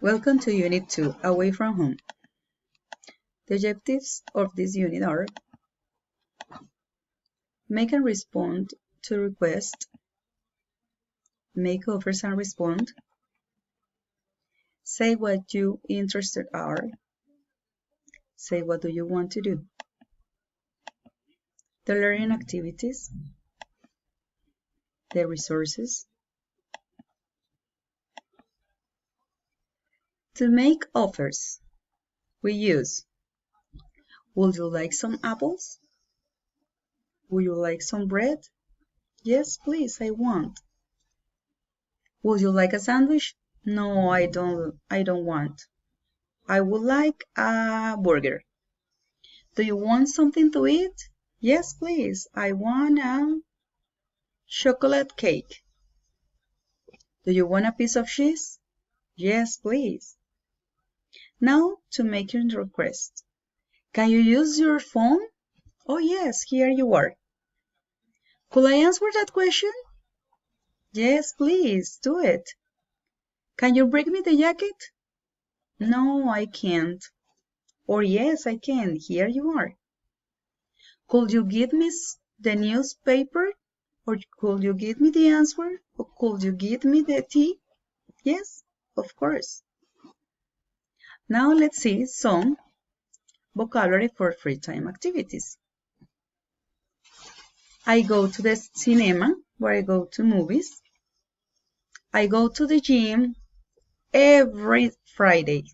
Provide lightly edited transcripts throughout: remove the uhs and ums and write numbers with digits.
Welcome to Unit 2, Away from Home. The objectives of this unit are: make and respond to requests, make offers and respond, say what you interested are, say what do you want to do. The learning activities, the resources. To make offers, we use: would you like some apples? Would you like some bread? Yes, please, I want. Would you like a sandwich? No, I don't want. I would like a burger. Do you want something to eat? Yes, please, I want a chocolate cake. Do you want a piece of cheese? Yes, please. Now to make your request. Can you use your phone? Oh yes, here you are. Could I answer that question? Yes, please, do it. Can you bring me the jacket? No, I can't. Or yes, I can. Here you are. Could you give me the newspaper? Or could you give me the answer? Or could you give me the tea? Yes, of course. Now let's see some vocabulary for free time activities. I go to the cinema, where I go to movies. I go to the gym every Friday.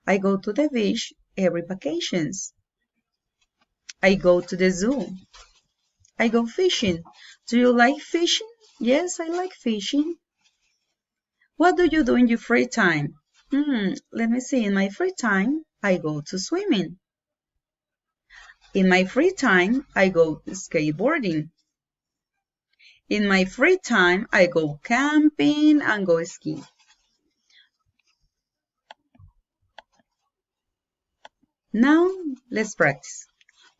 I go to the beach every vacations. I go to the zoo. I go fishing. Do you like fishing? Yes, I like fishing. What do you do in your free time? Let me see. In my free time, I go to swimming. In my free time, I go skateboarding. In my free time, I go camping and go skiing. Now, let's practice.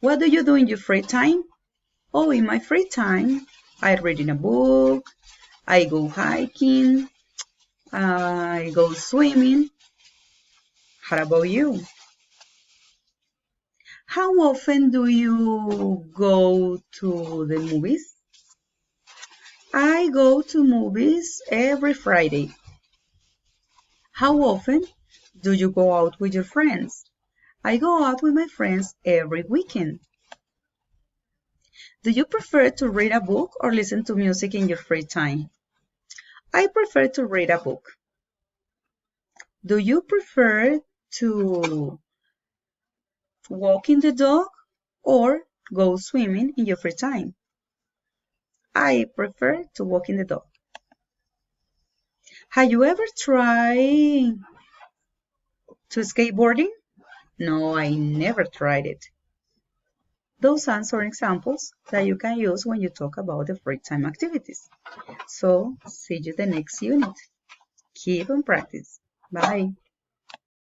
What do you do in your free time? Oh, in my free time, I read in a book, I go hiking, I go swimming. How about you? How often do you go to the movies? I go to movies every Friday. How often do you go out with your friends? I go out with my friends every weekend. Do you prefer to read a book or listen to music in your free time? I prefer to read a book. Do you prefer to walking the dog or go swimming in your free time? I prefer to walk in the dog. Have you ever tried to skateboarding? No, I never tried it. Those are some examples that you can use when you talk about the free time activities. So, see you the next unit. Keep on practice. Bye.